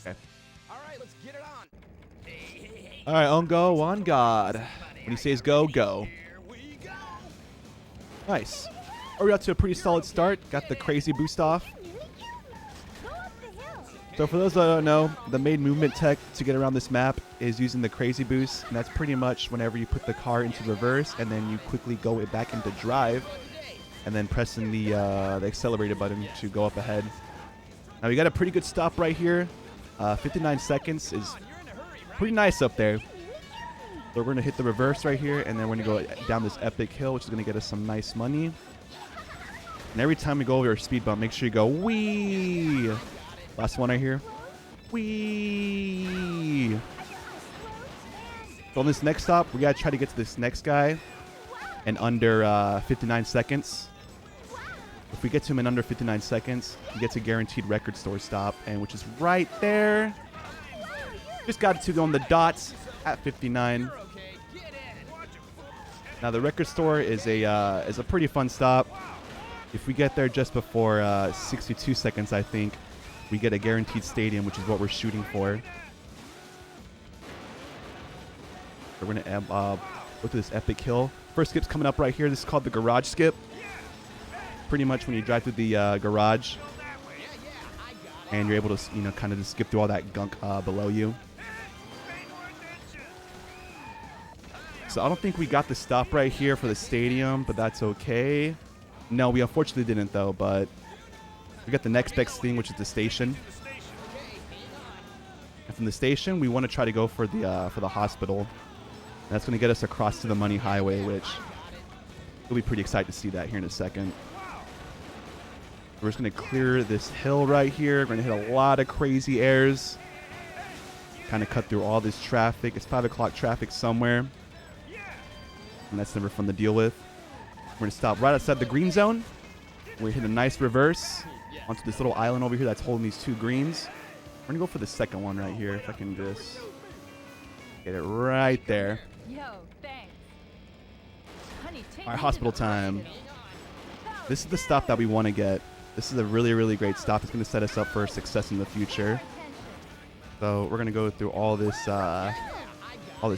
Okay. All right, let's get it on. All right, on go, on God. When he says go, go. Here we go. Nice. We're out to a pretty solid start. Got the crazy boost off. So for those that don't know, the main movement tech to get around this map is using the crazy boost. And that's pretty much whenever you put the car into reverse and then you quickly go it back into drive and then pressing the accelerator button to go up ahead. Now we got a pretty good stop right here. 59 seconds is pretty nice up there. So we're going to hit the reverse right here, and then we're going to go down this epic hill, which is going to get us some nice money. And every time we go over a speed bump, make sure you go wee. Last one right here. Wee. So on this next stop, we got to try to get to this next guy in under 59 seconds. If we get to him in under 59 seconds, he gets a guaranteed record store stop, and which is right there. Just got to go on the dots at 59. Now the record store is a pretty fun stop. If we get there just before 62 seconds, I think, we get a guaranteed stadium, which is what we're shooting for. We're going to go to this epic hill. First skip's coming up right here. This is called the garage skip. Pretty much when you drive through the garage, and you're able to, kind of just skip through all that gunk below you. So I don't think we got the stop right here for the stadium, but that's okay. No, we unfortunately didn't though, but we got the next best thing, which is the station. And from the station, we want to try to go for the hospital. And that's going to get us across to the money highway, which we'll be pretty excited to see that here in a second. We're just going to clear this hill right here. We're going to hit a lot of crazy airs. Kind of cut through all this traffic. It's 5 o'clock traffic somewhere. And that's never fun to deal with. We're going to stop right outside the green zone. We hit a nice reverse onto this little island over here that's holding these two greens. We're going to go for the second one right here. If I can just get it right there. Yo, thanks. Honey, All right, hospital time. This is the stop that we want to get. This is a really, really great stop. It's going to set us up for success in the future. So we're going to go through all this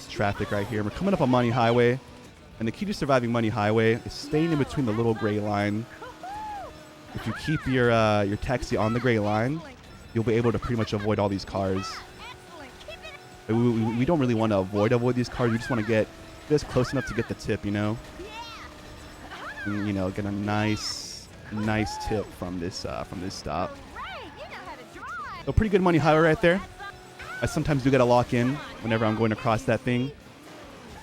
traffic right here. We're coming up on Money Highway. And the key to surviving Money Highway is staying in between the little gray line. If you keep your taxi on the gray line, you'll be able to pretty much avoid all these cars. We don't really want to avoid these cars. We just want to get just close enough to get the tip, And, get a nice tip from this stop. So pretty good Money Highway right there. I sometimes do get a lock in whenever I'm going across that thing.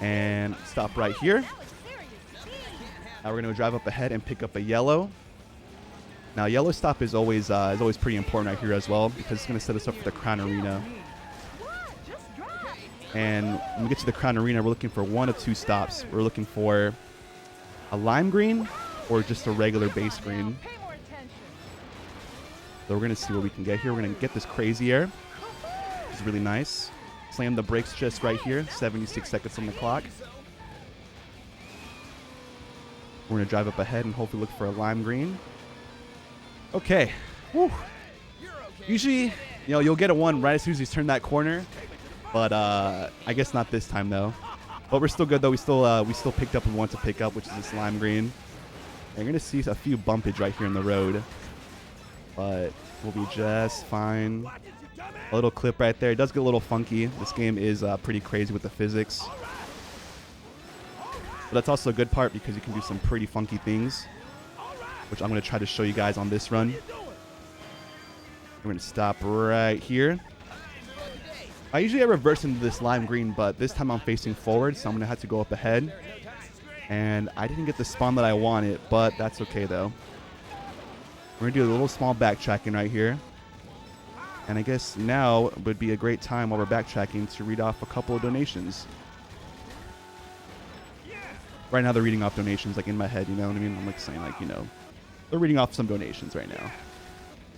And stop right here. Now we're going to drive up ahead and pick up a yellow. Now yellow stop is always pretty important right here as well, because it's going to set us up for the Crown Arena. And when we get to the Crown Arena, we're looking for one of two stops. We're looking for a lime green or just a regular base green. So we're going to see what we can get here. We're going to get this crazy air, which is really nice. Slam the brakes just right here. 76 seconds on the clock. We're going to drive up ahead and hopefully look for a lime green. Okay. Woo. Usually, you'll get a one right as soon as you turn that corner. But I guess not this time, though. But we're still good, though. We still picked up what we want to pick up, which is this lime green. And you're going to see a few bumpage right here in the road. But we'll be just fine. A little clip right there. It does get a little funky. This game is pretty crazy with the physics. But that's also a good part because you can do some pretty funky things, which I'm going to try to show you guys on this run. We're going to stop right here. I usually reverse into this lime green, but this time I'm facing forward, so I'm going to have to go up ahead. And I didn't get the spawn that I wanted, but that's okay, though. We're going to do a little small backtracking right here. And I guess now would be a great time while we're backtracking to read off a couple of donations. Right now they're reading off donations like in my head, you know what I mean? I'm like saying they're reading off some donations right now.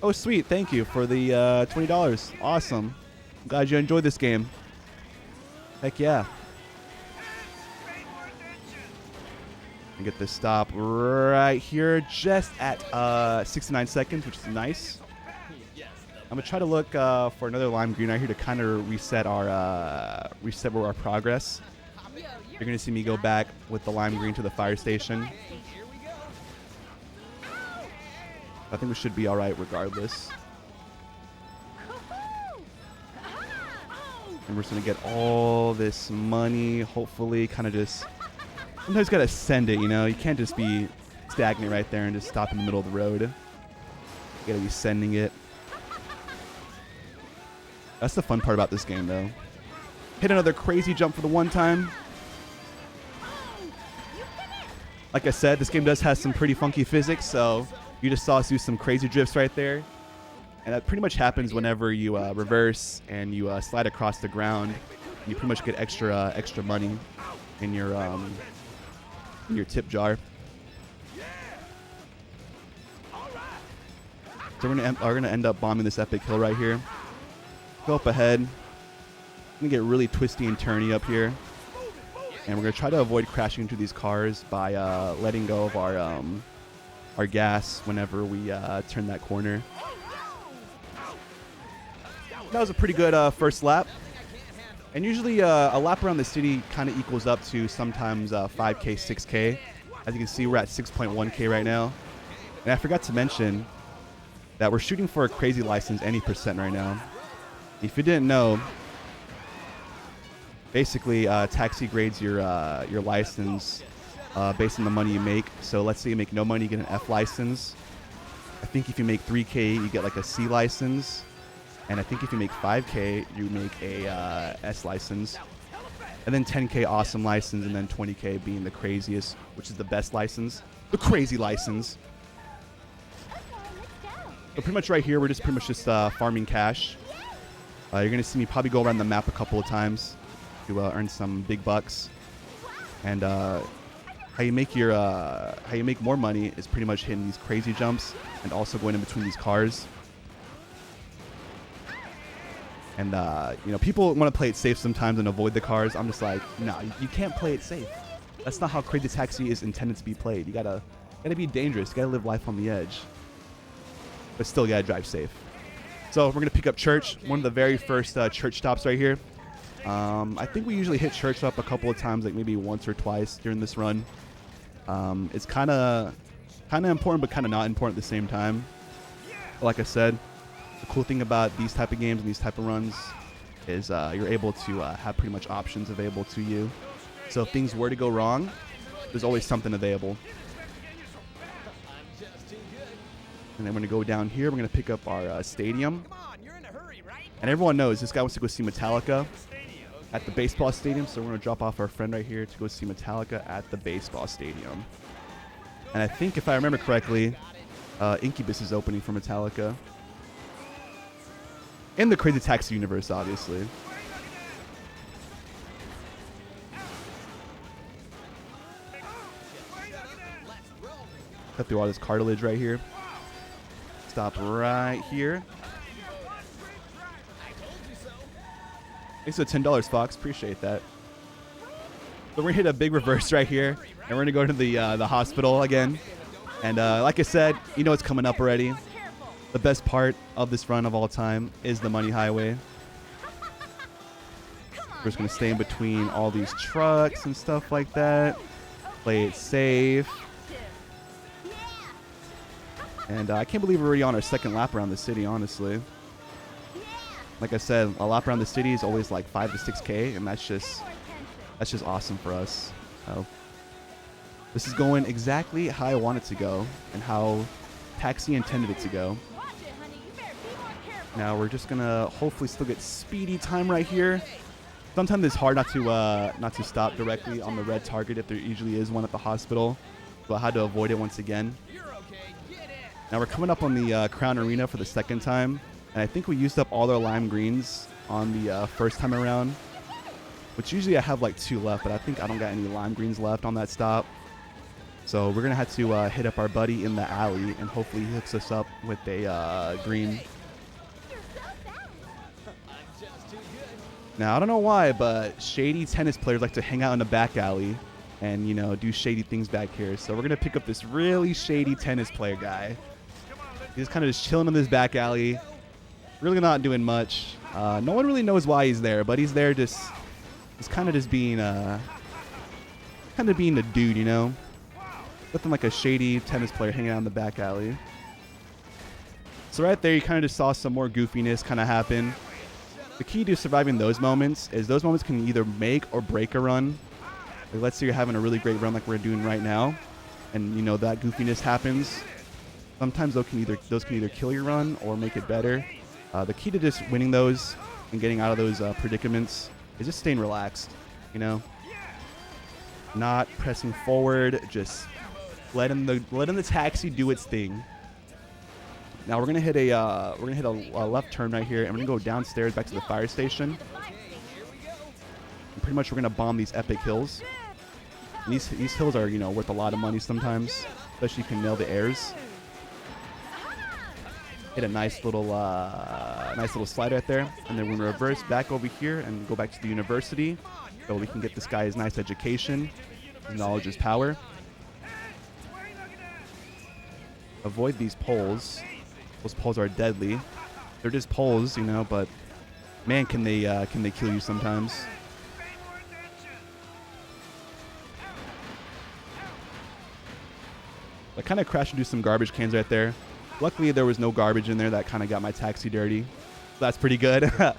Oh, sweet. Thank you for the $20. Awesome. I'm glad you enjoyed this game. Heck yeah. And get this stop right here just at 69 seconds, which is nice. I'm gonna try to look for another lime green right here to kind of reset our progress. Yo, You're gonna see me go back with the lime green to the fire station. Here we go. I think we should be all right regardless. And we're just gonna get all this money. Hopefully, kind of just sometimes gotta send it. You know, you can't just be stagnant right there and just stop in the middle of the road. You gotta be sending it. That's the fun part about this game, though. Hit another crazy jump for the one time. Like I said, this game does have some pretty funky physics, so you just saw us do some crazy drifts right there. And that pretty much happens whenever you reverse and you slide across the ground. You pretty much get extra money in your tip jar. So we're gonna end up bombing this epic hill right here. Go up ahead. Gonna get really twisty and turny up here, and we're gonna try to avoid crashing into these cars by letting go of our gas whenever we turn that corner. That was a pretty good first lap, and usually a lap around the city kind of equals up to sometimes 5K, 6K. As you can see, we're at 6.1K right now, and I forgot to mention that we're shooting for a crazy license any percent right now. If you didn't know, basically taxi grades your license based on the money you make. So let's say you make no money, you get an F license. I think if you make 3K, you get like a C license. And I think if you make 5K, you make a S license. And then 10K awesome license, and then 20K being the craziest, which is the best license, the crazy license. So pretty much right here, we're just pretty much just farming cash. You're gonna see me probably go around the map a couple of times to earn some big bucks. And how you make more money is pretty much hitting these crazy jumps and also going in between these cars. And you know, people want to play it safe sometimes and avoid the cars. I'm just like, no, you can't play it safe. That's not how Crazy Taxi is intended to be played. You gotta be dangerous. You gotta live life on the edge, but still you gotta drive safe. So we're gonna pick up church, one of the very first church stops right here. I think we usually hit church up a couple of times, like maybe once or twice during this run. It's kind of important, but kind of not important at the same time. But like I said, the cool thing about these type of games and these type of runs is you're able to have pretty much options available to you. So if things were to go wrong, there's always something available. And then we're going to go down here. We're going to pick up our stadium. Come on, you're in a hurry, right? And everyone knows this guy wants to go see Metallica at the baseball stadium. So we're going to drop off our friend right here to go see Metallica at the baseball stadium. And I think if I remember correctly, Incubus is opening for Metallica. In the Crazy Taxi universe, obviously. Cut through all this cartilage right here. Stop right here. Thanks for the $10, Fox. Appreciate that. So we're gonna hit a big reverse right here, and we're gonna go to the hospital again. And like I said, you know it's coming up already. The best part of this run of all time is the money highway. We're just gonna stay in between all these trucks and stuff like that. Play it safe. And I can't believe we're already on our second lap around the city, honestly. Like I said, a lap around the city is always like 5 to 6K, and that's just awesome for us. So this is going exactly how I want it to go and how Taxi intended it to go. Now we're just gonna hopefully still get speedy time right here. Sometimes it's hard not to stop directly on the red target if there usually is one at the hospital, but I had to avoid it once again. Now we're coming up on the Crown Arena for the second time, and I think we used up all our lime greens on the first time around, which usually I have like 2 left, but I think I don't got any lime greens left on that stop. So we're gonna have to hit up our buddy in the alley, and hopefully he hooks us up with a green. Now I don't know why, but shady tennis players like to hang out in the back alley and, you know, do shady things back here. So we're gonna pick up this really shady tennis player guy. He's kind of just chilling in this back alley, Really not doing much. No one really knows why he's there, but he's there just kind of just being being a dude, you know? Looking like a shady tennis player hanging out in the back alley. So right there, you kind of just saw some more goofiness kind of happen. The key to surviving those moments is those moments can either make or break a run. Like, let's say you're having a really great run like we're doing right now, and you know that goofiness happens. Sometimes those can either kill your run or make it better. The key to just winning those and getting out of those predicaments is just staying relaxed, you know, not pressing forward, just letting the taxi do its thing. Now we're gonna hit a left turn right here, and we're gonna go downstairs back to the fire station. And pretty much we're gonna bomb these epic hills. And these hills are, you know, worth a lot of money sometimes, especially if you can nail the airs. Hit a nice little slide right there, and then we're gonna reverse back over here and go back to the university, so we can get this guy his nice education. His knowledge is power. Avoid these poles. Those poles are deadly. They're just poles, you know, but man, can they kill you sometimes. I kind of crashed into some garbage cans right there. Luckily, there was no garbage in there that kind of got my taxi dirty. So that's pretty good. I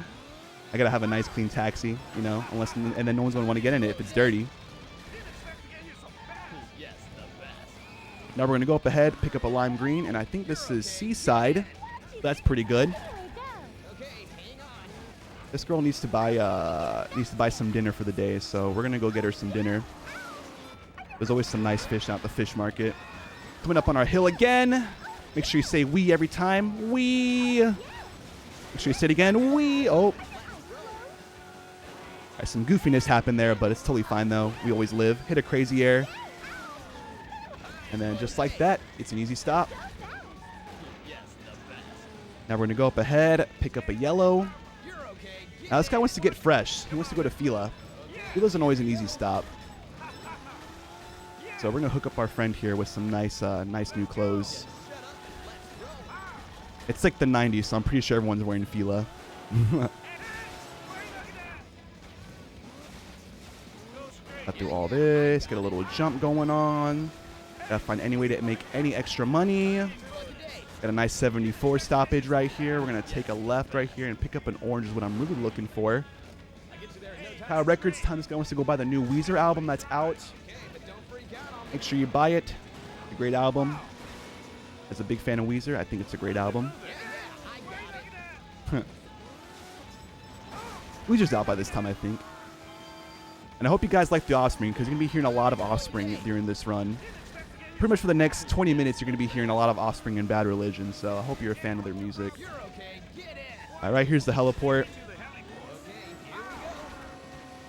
gotta have a nice, clean taxi, you know, and then no one's gonna want to get in it if it's dirty. Now we're gonna go up ahead, pick up a lime green, and I think this is Seaside. That's pretty good. This girl needs to buy some dinner for the day, so we're gonna go get her some dinner. There's always some nice fish out at the fish market. Coming up on our hill again. Make sure you say "we" every time. We. Make sure you say it again. We. Oh. Right, some goofiness happened there, but it's totally fine though. We always live. Hit a crazy air. And then just like that, it's an easy stop. Now we're going to go up ahead, pick up a yellow. Now this guy wants to get fresh. He wants to go to Fila. Fila's always an easy stop. So we're going to hook up our friend here with some nice new clothes. It's like the 90s, so I'm pretty sure everyone's wearing Fila. Got through all this, get a little jump going on. Gotta find any way to make any extra money. Got a nice 74 stoppage right here. We're gonna take a left right here and pick up an orange is what I'm really looking for. Kyle Records, time this guy wants to go buy the new Weezer album that's out. Make sure you buy it. It's a great album. As a big fan of Weezer, I think it's a great album. Weezer's out by this time, I think. And I hope you guys like The Offspring, because you're going to be hearing a lot of Offspring during this run. Pretty much for the next 20 minutes, you're going to be hearing a lot of Offspring and Bad Religion, so I hope you're a fan of their music. All right, here's the heliport,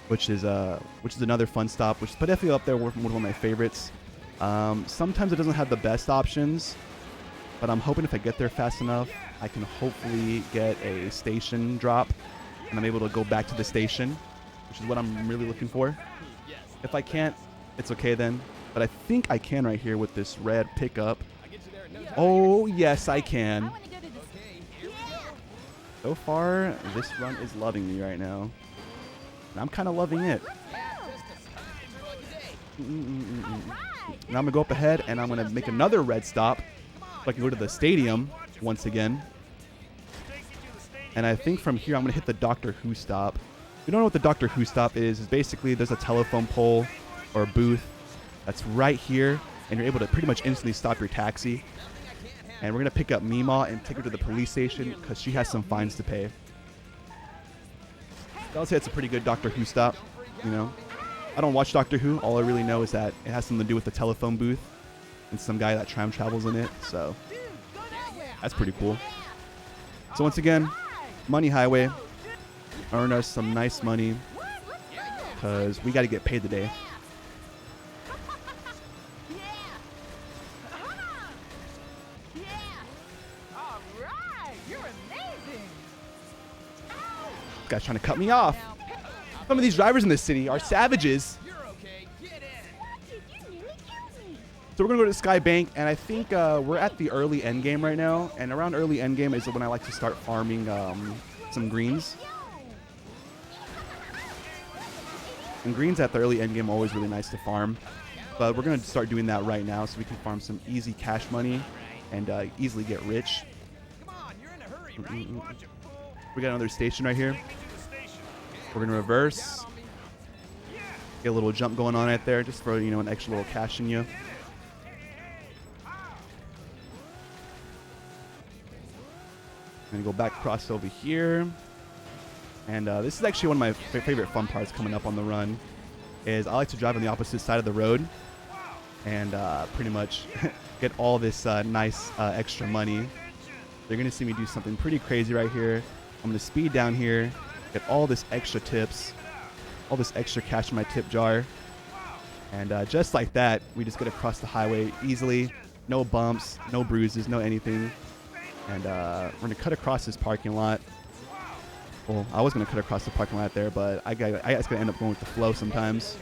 which is another fun stop, which is definitely up there with one of my favorites. Sometimes it doesn't have the best options, but I'm hoping if I get there fast enough, I can hopefully get a station drop, and I'm able to go back to the station, which is what I'm really looking for. If I can't, it's okay then. But I think I can right here with this red pickup. Oh, yes, I can. So far, this run is loving me right now. And I'm kind of loving it. Now I'm going to go up ahead, and I'm going to make another red stop so I can go to the stadium once again. And I think from here, I'm going to hit the Doctor Who stop. If you don't know what the Doctor Who stop is basically there's a telephone pole or a booth that's right here, and you're able to pretty much instantly stop your taxi. And we're going to pick up Mima and take her to the police station because she has some fines to pay. I'll say it's a pretty good Doctor Who stop, you know. I don't watch Doctor Who. All I really know is that it has something to do with the telephone booth and some guy that time travels in it. So that's pretty cool. So once again, Money Highway. Earn us some nice money because we got to get paid today. This guy's trying to cut me off. Some of these drivers in this city are savages. So we're going to go to Sky Bank, and I think we're at the early end game right now. And around early end game is when I like to start farming some greens. And greens at the early end game are always really nice to farm. But we're going to start doing that right now so we can farm some easy cash money and easily get rich. Come on, you're in a hurry, right? Watch it, fool. We got another station right here. Take me to the station. We're going to reverse. Down on me. Yeah. Get a little jump going on right there just for, you know, an extra little cash in you. I'm going to go back across over here. And this is actually one of my favorite fun parts coming up on the run. Is I like to drive on the opposite side of the road and pretty much get all this nice extra money. You're going to see me do something pretty crazy right here. I'm going to speed down here, get all this extra tips, all this extra cash in my tip jar. And just like that, we just get across the highway easily. No bumps, no bruises, no anything. And we're going to cut across this parking lot. Well, I was going to cut across the parking lot there, but I just going to end up going with the flow sometimes.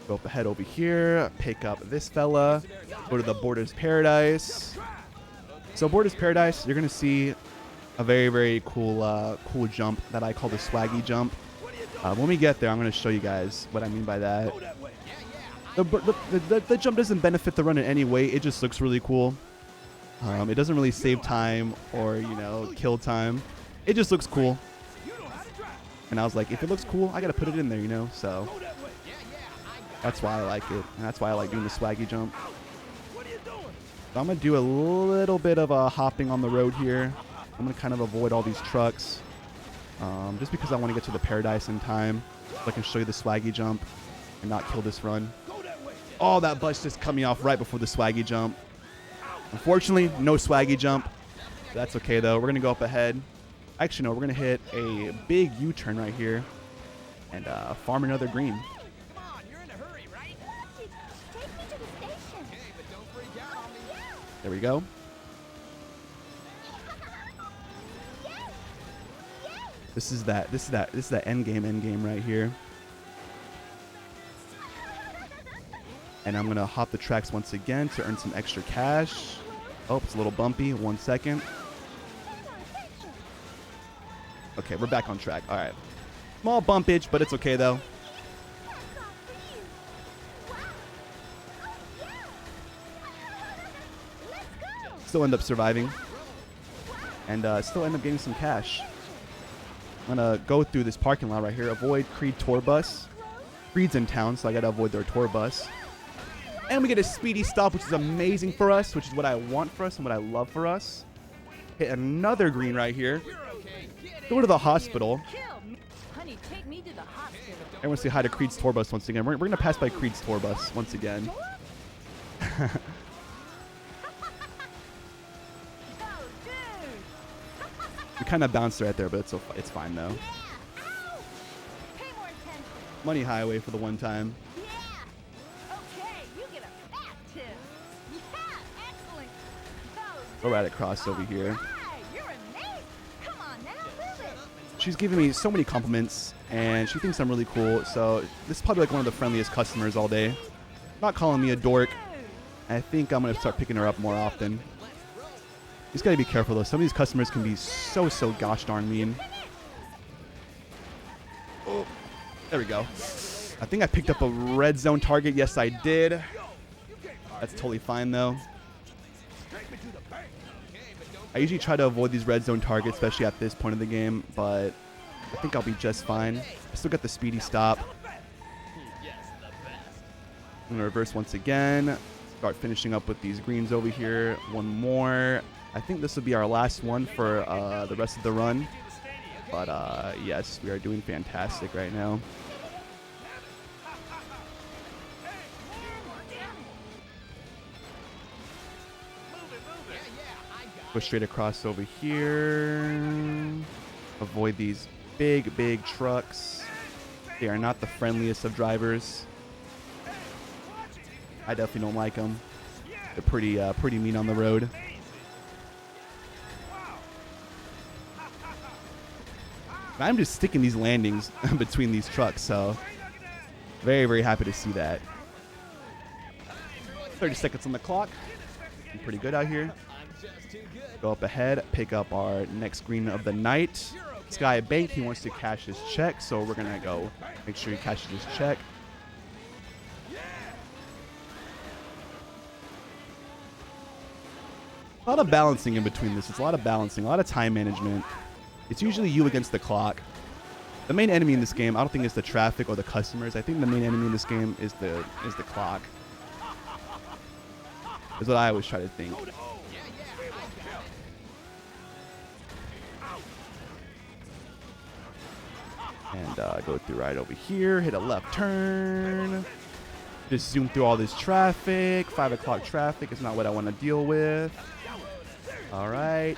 Go up ahead over here, pick up this fella, go to the Borders Paradise. So Borders Paradise, you're going to see a very, very cool cool jump that I call the swaggy jump. When we get there, I'm going to show you guys what I mean by that. The jump doesn't benefit the run in any way. It just looks really cool. It doesn't really save time or, you know, kill time. It just looks cool. And I was like, if it looks cool, I got to put it in there, you know? So that's why I like it. And that's why I like doing the swaggy jump. So I'm going to do a little bit of hopping on the road here. I'm going to kind of avoid all these trucks. Just because I want to get to the Paradise in time. So I can show you the swaggy jump and not kill this run. Oh, that bus just cut me off right before the swaggy jump. Unfortunately, no swaggy jump. That's okay, though. We're going to go up ahead. Actually, no, we're going to hit a big U-turn right here and farm another green. Come on, you're in a hurry, right? Take me to the station. Okay, but don't freak out on me. There we go. This is that end game right here. And I'm going to hop the tracks once again to earn some extra cash. Oh, it's a little bumpy. 1 second. Okay, we're back on track. All right. Small bumpage, but it's okay, though. Still end up surviving. And still end up getting some cash. I'm going to go through this parking lot right here. Avoid Creed tour bus. Creed's in town, so I got to avoid their tour bus. And we get a speedy stop, which is amazing for us, which is what I want for us and what I love for us. Hit another green right here. Go to the hospital. Honey, take me to the hospital. Everyone say hi to Creed's tour bus once again. We're going to pass by Creed's tour bus once again. We kind of bounced right there, but it's fine, though. Pay more attention. Money highway for the one time. Okay, you get a fat tip. Yeah, excellent. We're right across over here. Hi, you're amazing. Come on now, move it. She's giving me so many compliments, and she thinks I'm really cool. So this is probably like one of the friendliest customers all day. Not calling me a dork. I think I'm going to start picking her up more often. You just got to be careful, though. Some of these customers can be so gosh darn mean. Oh, there we go. I think I picked up a red zone target. Yes, I did. That's totally fine, though. I usually try to avoid these red zone targets, especially at this point of the game, but I think I'll be just fine. I still got the speedy stop. I'm going to reverse once again. Start finishing up with these greens over here. One more. I think this will be our last one for the rest of the run. But yes, we are doing fantastic right now. Go straight across over here. Avoid these big trucks. They are not the friendliest of drivers. I definitely don't like them. They're pretty mean on the road. I'm just sticking these landings between these trucks, so Very, very happy to see that. 30 seconds on the clock. Looking pretty good out here. Go up ahead, pick up our next green of the night. Sky Bank, he wants to cash his check, so we're going to go make sure he cashes his check. A lot of balancing in between this. It's a lot of balancing, a lot of time management. It's usually you against the clock. The main enemy in this game, I don't think it's the traffic or the customers. I think the main enemy in this game is the clock. Is what I always try to think. And go through right over here, hit a left turn. Just zoom through all this traffic. 5 o'clock traffic is not what I want to deal with. All right.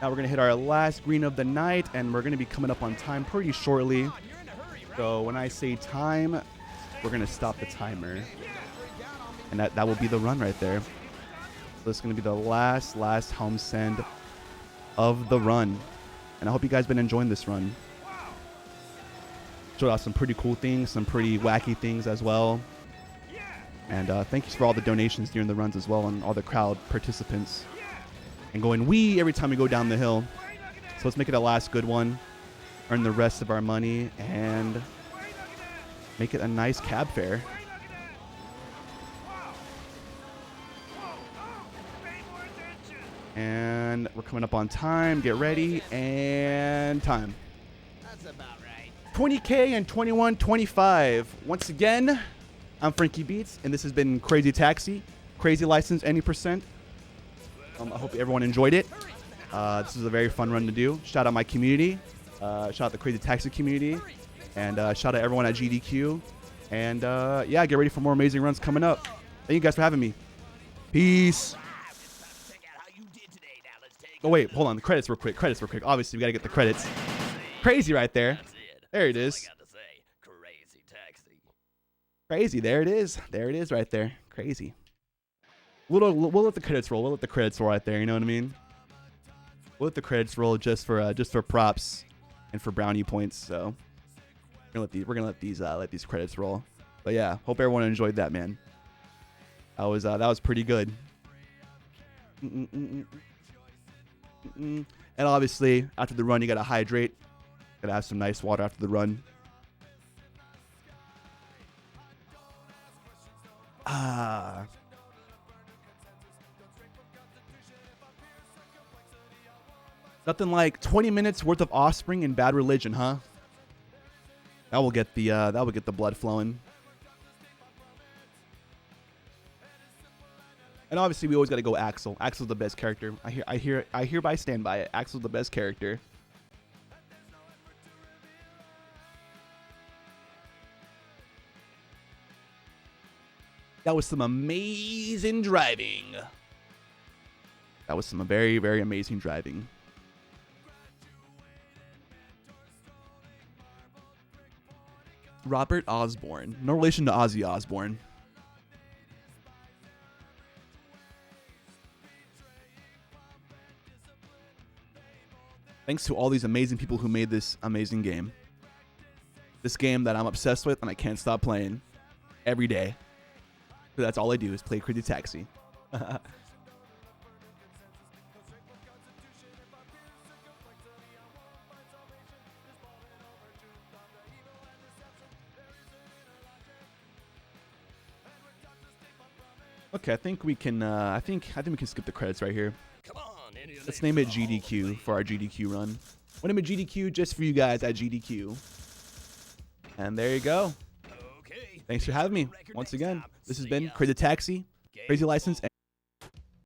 Now we're going to hit our last green of the night, and we're going to be coming up on time pretty shortly. So when I say time, we're going to stop the timer. And that will be the run right there. So it's going to be the last home send of the run. And I hope you guys been enjoying this run. Showed off some pretty cool things, some pretty wacky things as well. And thank you for all the donations during the runs as well, and all the crowd participants. And going wee every time we go down the hill. So let's make it a last good one. Earn the rest of our money and make it a nice cab fare. And we're coming up on time. Get ready. And time. That's about right. 20K and 21.25. Once again, I'm Frankie Beats, and this has been Crazy Taxi. Crazy license, any percent. I hope everyone enjoyed it. This is a very fun run to do. Shout out my community. Shout out the Crazy Taxi community. And shout out everyone at GDQ. And yeah, get ready for more amazing runs coming up. Thank you guys for having me. Peace. Oh, wait, hold on. The credits real quick. Obviously, we got to get the credits. Crazy right there. There it is. Crazy. There it is. There it is right there. Crazy. We'll let the credits roll. We'll let the credits roll right there. You know what I mean? We'll let the credits roll just for props and for brownie points. So we're gonna let these credits roll. But yeah, hope everyone enjoyed that, man. That was pretty good. And obviously, after the run, you gotta hydrate. Gotta have some nice water after the run. Nothing like 20 minutes worth of Offspring and Bad Religion, huh? That will get the blood flowing. And obviously, we always got to go Axel. Axel's the best character. I hereby stand by it. Axel's the best character. That was some amazing driving. That was some very, very amazing driving. Robert Osborne. No relation to Ozzy Osbourne. Thanks to all these amazing people who made this amazing game. This game that I'm obsessed with and I can't stop playing every day. So that's all I do is play Crazy Taxi. Okay, I think we can. I think we can skip the credits right here. Come on, let's name it GDQ for our GDQ run. We'll name it GDQ just for you guys at GDQ. And there you go. Okay. Thanks for having me once again. This has been Crazy Taxi, Crazy License.